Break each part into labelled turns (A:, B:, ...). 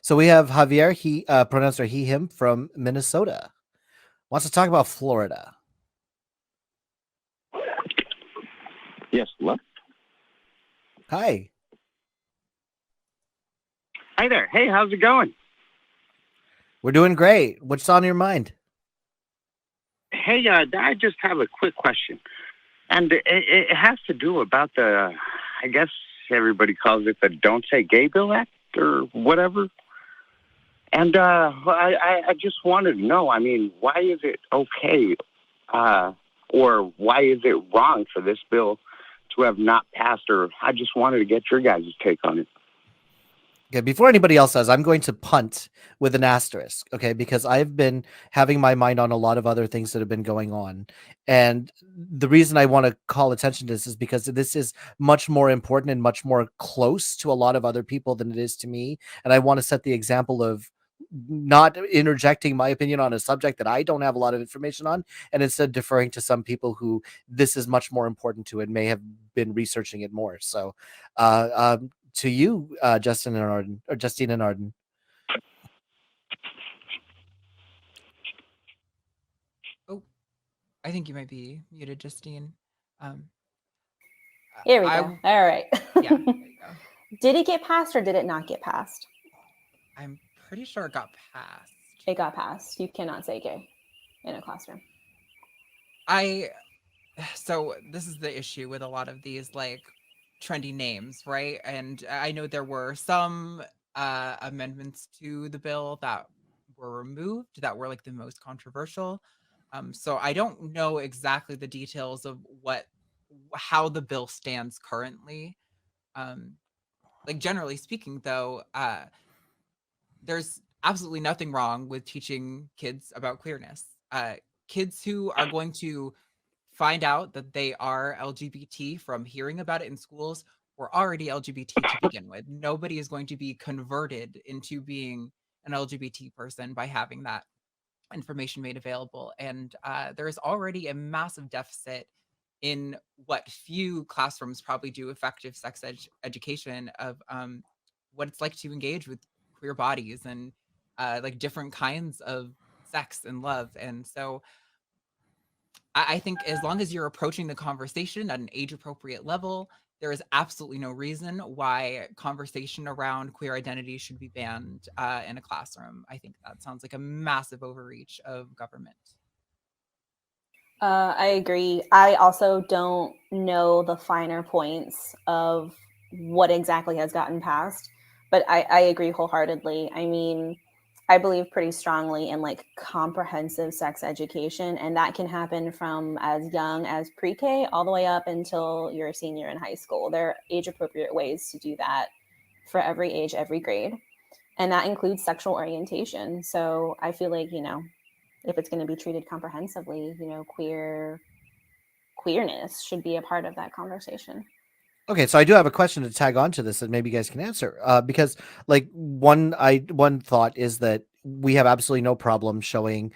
A: So we have Javier, pronouns are he, him, from Minnesota. Wants to talk about Florida.
B: Yes, hello?
A: Hi.
B: Hi there. Hey, how's it going?
A: We're doing great. What's on your mind?
B: Hey, I just have a quick question. And it has to do about I guess everybody calls it the Don't Say Gay Bill Act or whatever. And I just wanted to know, I mean, why is it okay or why is it wrong for this bill to have not passed? Or I just wanted to get your guys' take on it.
A: Okay, before anybody else does, I'm going to punt with an asterisk, okay? Because I've been having my mind on a lot of other things that have been going on. And the reason I want to call attention to this is because this is much more important and much more close to a lot of other people than it is to me. And I want to set the example of not interjecting my opinion on a subject that I don't have a lot of information on, and instead deferring to some people who this is much more important to and may have been researching it more. So, to you, Justine and Arden.
C: Oh, I think you might be muted, Justine.
D: Here we go. All right.
C: Yeah, there you go.
D: Did it get passed or did it not get passed?
C: I'm pretty sure it got passed.
D: It got passed. You cannot say gay in a classroom.
C: So this is the issue with a lot of these like trendy names, right? And I know there were some amendments to the bill that were removed that were like the most controversial. So I don't know exactly the details of how the bill stands currently. Like generally speaking, though, there's absolutely nothing wrong with teaching kids about queerness. Kids who are going to find out that they are LGBT from hearing about it in schools were already LGBT to begin with. Nobody is going to be converted into being an LGBT person by having that information made available. And there is already a massive deficit in what few classrooms probably do effective sex education of what it's like to engage with queer bodies and like different kinds of sex and love. And so I think as long as you're approaching the conversation at an age appropriate level, there is absolutely no reason why conversation around queer identity should be banned in a classroom. I think that sounds like a massive overreach of government.
D: I agree. I also don't know the finer points of what exactly has gotten passed, but I agree wholeheartedly. I mean, I believe pretty strongly in like comprehensive sex education, and that can happen from as young as pre-K all the way up until you're a senior in high school. There are age-appropriate ways to do that for every age, every grade, and that includes sexual orientation. So I feel like, if it's going to be treated comprehensively, queerness should be a part of that conversation.
A: Okay, so I do have a question to tag on to this that maybe you guys can answer. Because like one thought is that we have absolutely no problem showing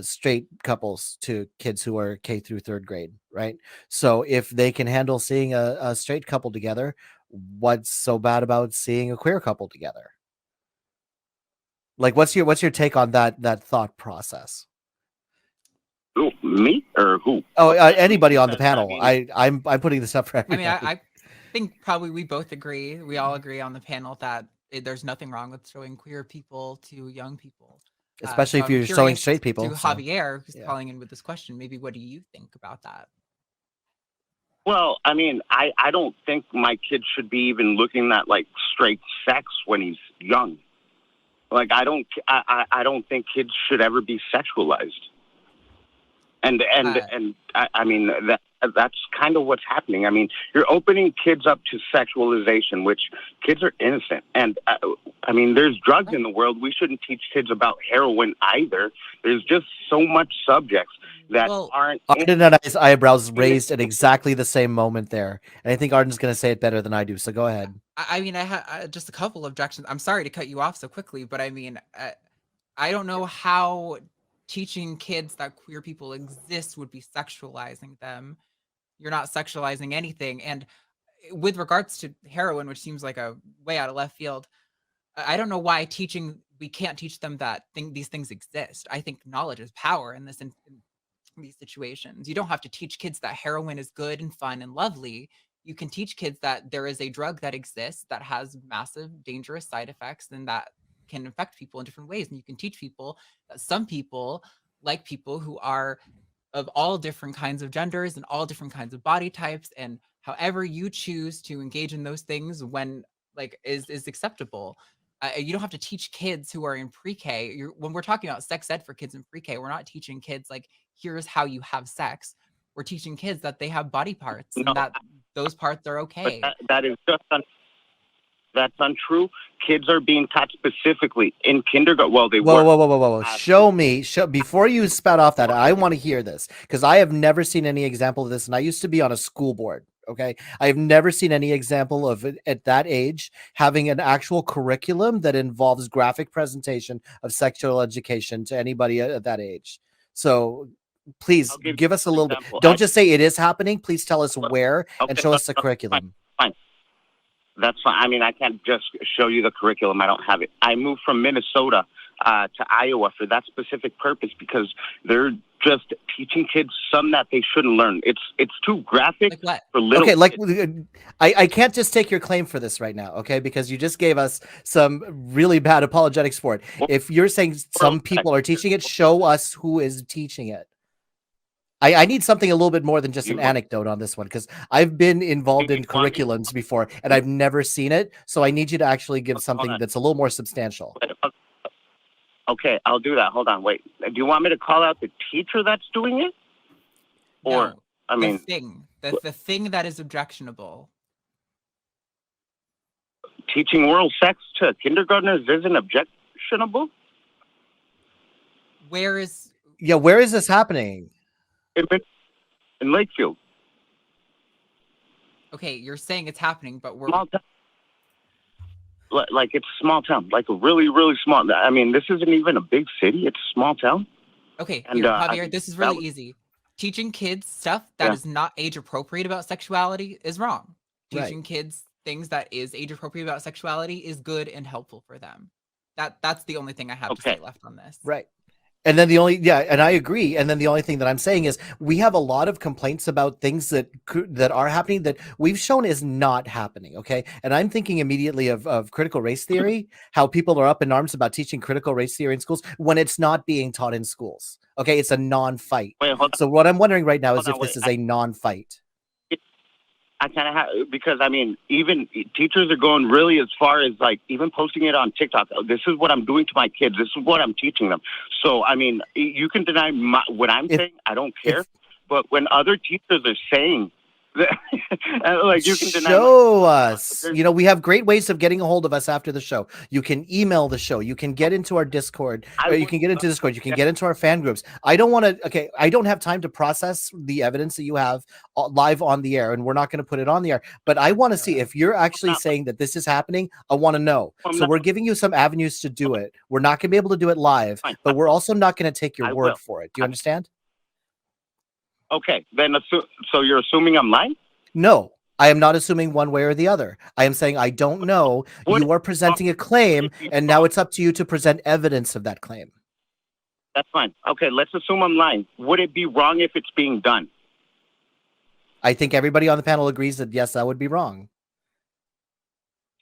A: straight couples to kids who are K through third grade, right? So if they can handle seeing a straight couple together, what's so bad about seeing a queer couple together? Like, what's your take on that thought process?
B: Who, me or who?
A: Oh, anybody on the panel. I'm putting this up for everybody.
C: I mean, I think probably we both agree. We all agree on the panel that there's nothing wrong with showing queer people to young people,
A: Especially
C: so
A: if you're showing straight people.
C: To Javier, who's calling in with this question, maybe what do you think about that?
B: Well, I mean, I don't think my kid should be even looking at like straight sex when he's young. Like I don't think kids should ever be sexualized. And I mean that's kind of what's happening. I mean, you're opening kids up to sexualization, which kids are innocent. And I mean, there's drugs in the world. We shouldn't teach kids about heroin either. There's just so much subjects that aren't.
A: Arden and I's eyebrows raised at exactly the same moment there, and I think Arden's going to say it better than I do. So go ahead.
C: I mean, I had just a couple objections. I'm sorry to cut you off so quickly, but I mean, I don't know how teaching kids that queer people exist would be sexualizing them. You're not sexualizing anything. And with regards to heroin, which seems like a way out of left field, I don't know why we can't teach them that these things exist. I think knowledge is power in these situations. You don't have to teach kids that heroin is good and fun and lovely. You can teach kids that there is a drug that exists that has massive dangerous side effects and that can affect people in different ways. And you can teach people that some people, like people who are of all different kinds of genders and all different kinds of body types, and however you choose to engage in those things when like is acceptable. You don't have to teach kids who are in pre-K. When we're talking about sex ed for kids in pre-K, we're not teaching kids like, here's how you have sex. We're teaching kids that they have body parts
B: No,
C: and that those parts are
B: but
C: okay.
B: that is just that's untrue. Kids are being taught specifically in kindergarten. Well, they
A: Whoa,
B: were.
A: whoa, whoa, whoa, whoa! Show before you spout off that. I want to hear this because I have never seen any example of this, and I used to be on a school board. Okay, I've never seen any example of it at that age having an actual curriculum that involves graphic presentation of sexual education to anybody at that age. So please
B: I'll give
A: give us a
B: you an
A: little bit.
B: example.
A: Don't just say it is happening. Please tell us where and
B: Okay,
A: show us the
B: fine,
A: curriculum.
B: fine. That's fine. I mean, I can't just show you the curriculum. I don't have it. I moved from Minnesota to Iowa for that specific purpose because they're just teaching kids some that they shouldn't learn. It's too graphic
C: Like what?
B: for little
A: Okay, like
B: kids.
A: I can't just take your claim for this right now, okay? Because you just gave us some really bad apologetics for it. If you're saying some people are teaching it, show us who is teaching it. I need something a little bit more than just an
B: You,
A: anecdote on this one because I've been involved in
B: you want me?
A: curriculums before and I've never seen it. So I need you to actually give
B: Hold
A: something
B: on.
A: that's a little more substantial.
B: Okay, I'll do that. Hold on. Wait. Do you want me to call out the teacher that's doing it? Or,
C: No,
B: I mean,
C: the thing that is objectionable.
B: teaching oral sex to kindergartners isn't objectionable?
C: Where is
A: Yeah, where is this happening?
B: In Lakefield.
C: okay? You're saying it's happening, but we're
B: Small town. Like it's a small town, like a really, really small. I mean, this isn't even a big city; it's a small town.
C: okay.
B: And
C: Here,
B: I
C: Javier,
B: think
C: this is
B: that
C: really
B: was-
C: easy. Teaching kids stuff that
B: Yeah.
C: is not age appropriate about sexuality is wrong.
A: Right.
C: Teaching kids things that is age appropriate about sexuality is good and helpful for them. That's the only thing I have to say
B: Okay.
C: left on this.
A: Right. And then and I agree. And then the only thing that I'm saying is we have a lot of complaints about things that are happening that we've shown is not happening. Okay. And I'm thinking immediately of critical race theory, how people are up in arms about teaching critical race theory in schools when it's not being taught in schools. Okay. It's a non-fight.
B: Wait, hold on.
A: So what I'm wondering right now is
B: Hold
A: if
B: on,
A: this
B: wait.
A: is a non-fight.
B: I kind of have because I mean, even teachers are going really as far as like even posting it on TikTok. This is what I'm doing to my kids. This is what I'm teaching them. So I mean, you can deny what I'm saying. I don't care. But when other teachers are saying like you can deny
A: show us. You know, we have great ways of getting a hold of us after the show. You can email the show. You can get into our Discord. Or you can get into Discord. You can get into our fan groups. I don't want to. Okay, I don't have time to process the evidence that you have live on the air, and we're not going to put it on the air. But I want to see if you're actually saying that this is happening. I want to know. So we're giving you some avenues to do it. We're not going to be able to do it live, but we're also not going to take your word for it. Do you understand?
B: Okay, then so you're assuming I'm lying?
A: No, I am not assuming one way or the other. I am saying I don't know. You are presenting a claim, and now it's up to you to present evidence of that claim.
B: That's fine. Okay, let's assume I'm lying. Would it be wrong if it's being done?
A: I think everybody on the panel agrees that yes, that would be wrong.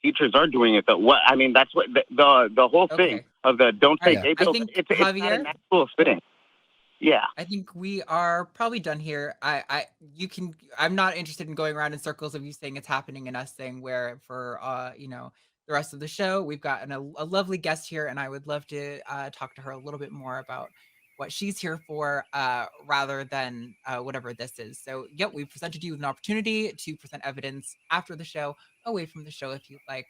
B: Teachers are doing it though. What I mean, that's what the whole thing
C: Okay.
B: of the don't
C: All
B: say
C: right.
B: gay
C: I
B: bill.
C: think,
B: It's not
C: Javier,
B: an actual thing. Yeah.
C: I think we are probably done here. I'm not interested in going around in circles of you saying it's happening and us saying where for the rest of the show. We've got a lovely guest here, and I would love to talk to her a little bit more about what she's here for rather than whatever this is. So yep, we presented you with an opportunity to present evidence after the show, away from the show if you'd like.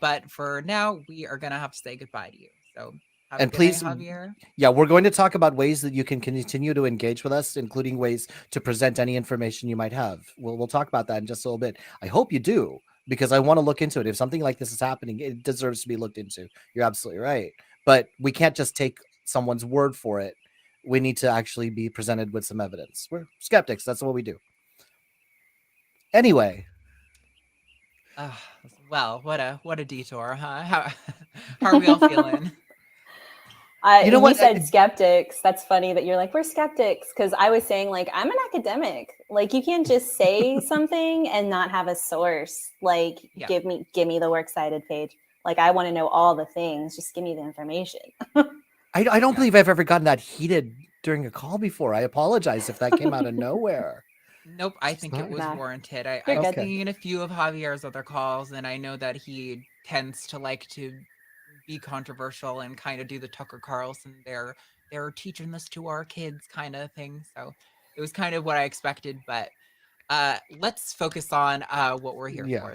C: But for now, we are gonna have to say goodbye to you. So have a
A: And
C: good
A: please,
C: night, Javier.
A: yeah, we're going to talk about ways that you can continue to engage with us, including ways to present any information you might have. We'll talk about that in just a little bit. I hope you do, because I want to look into it. If something like this is happening, it deserves to be looked into. You're absolutely right. But we can't just take someone's word for it. We need to actually be presented with some evidence. We're skeptics. That's what we do. Anyway.
C: That's Well, what a detour, huh? How are we all feeling?
A: You know
D: You
A: what?
D: said skeptics. That's funny that you're like, we're skeptics. Because I was saying, like, I'm an academic. Like, you can't just say something and not have a source. Like,
C: Yeah.
D: give me the works cited page. Like, I want to know all the things. Just give me the information.
A: I don't
C: Yeah.
A: believe I've ever gotten that heated during a call before. I apologize if that came out of nowhere.
C: Nope, I think it
A: not-
C: was
D: Nah,
C: warranted.
D: you're
C: I've
D: good.
C: seen a few of Javier's other calls, and I know that he tends to like to be controversial and kind of do the Tucker Carlson, they're teaching this to our kids kind of thing. So it was kind of what I expected, but let's focus on what we're here
A: Yeah.
C: for.